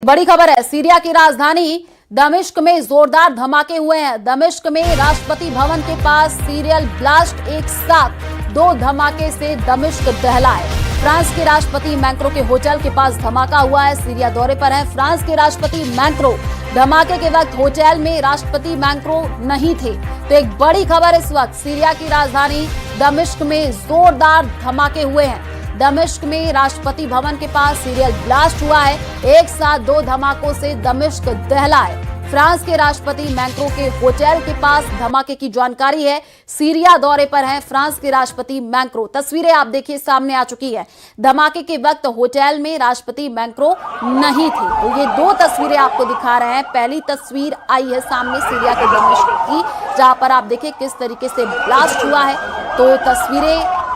बड़ी खबर है, सीरिया की राजधानी दमिश्क में जोरदार धमाके हुए हैं। दमिश्क में राष्ट्रपति भवन के पास सीरियल ब्लास्ट, एक साथ दो धमाके से दमिश्क दहला है। फ्रांस के राष्ट्रपति मैक्रों के होटल के पास धमाका हुआ है। सीरिया दौरे पर है फ्रांस के राष्ट्रपति मैक्रों। धमाके के वक्त होटल में राष्ट्रपति मैक्रों नहीं थे। तो एक बड़ी खबर इस वक्त, सीरिया की राजधानी दमिश्क में जोरदार धमाके हुए हैं। दमिश्क में राष्ट्रपति भवन के पास सीरियल ब्लास्ट हुआ है। एक साथ दो धमाकों से दमिश्क दहला है। फ्रांस के राष्ट्रपति मैक्रों के होटल के पास धमाके की जानकारी है। सीरिया दौरे पर हैं फ्रांस के राष्ट्रपति मैक्रों। तस्वीरें आप देखिए सामने आ चुकी है। धमाके के वक्त होटल में राष्ट्रपति मैक्रों नहीं थे। तो ये दो तस्वीरें आपको दिखा रहे हैं। पहली तस्वीर आई है सामने सीरिया के दमिश्क की, जहां पर आप देखिए किस तरीके से ब्लास्ट हुआ है। तो तस्वीरें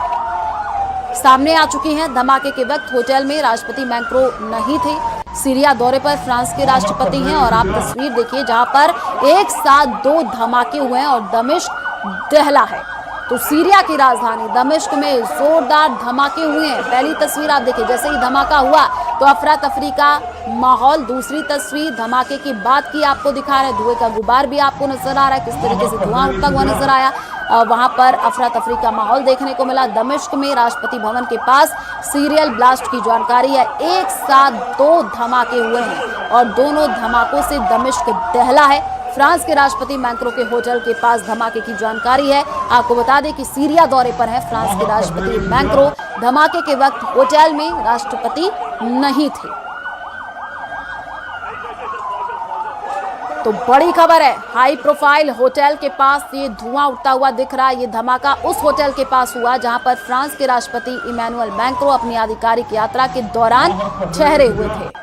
सामने आ चुकी हैं। धमाके के वक्त होटल में राष्ट्रपति मैक्रों नहीं थे। सीरिया दौरे पर फ्रांस के राष्ट्रपति हैं और आप तस्वीर देखिए जहां पर एक साथ दो धमाके हुए हैं और दमिश्क दहला है। तो सीरिया की राजधानी दमिश्क में जोरदार धमाके हुए हैं। पहली तस्वीर आप देखिए, जैसे ही धमाका हुआ तो अफरा तफरी का माहौल। दूसरी तस्वीर धमाके की बाद की आपको दिखा रहे हैं। धुएं का गुबार भी आपको नजर आ रहा है, किस तरीके से धुआं उठता हुआ नजर आया। वहां पर अफरा तफरी का माहौल देखने को मिला। दमिश्क में राष्ट्रपति भवन के पास सीरियल ब्लास्ट की जानकारी है। एक साथ दो धमाके हुए हैं और दोनों धमाकों से दमिश्क दहला है। फ्रांस के राष्ट्रपति मैक्रों के होटल के पास धमाके की जानकारी है। आपको बता दें कि सीरिया दौरे पर है फ्रांस के राष्ट्रपति मैक्रों। धमाके के वक्त होटल में राष्ट्रपति नहीं थे। तो बड़ी खबर है, हाई प्रोफाइल होटल के पास ये धुआं उठता हुआ दिख रहा है। ये धमाका उस होटल के पास हुआ जहां पर फ्रांस के राष्ट्रपति इमैनुअल मैक्रों अपनी आधिकारिक यात्रा के दौरान ठहरे हुए थे।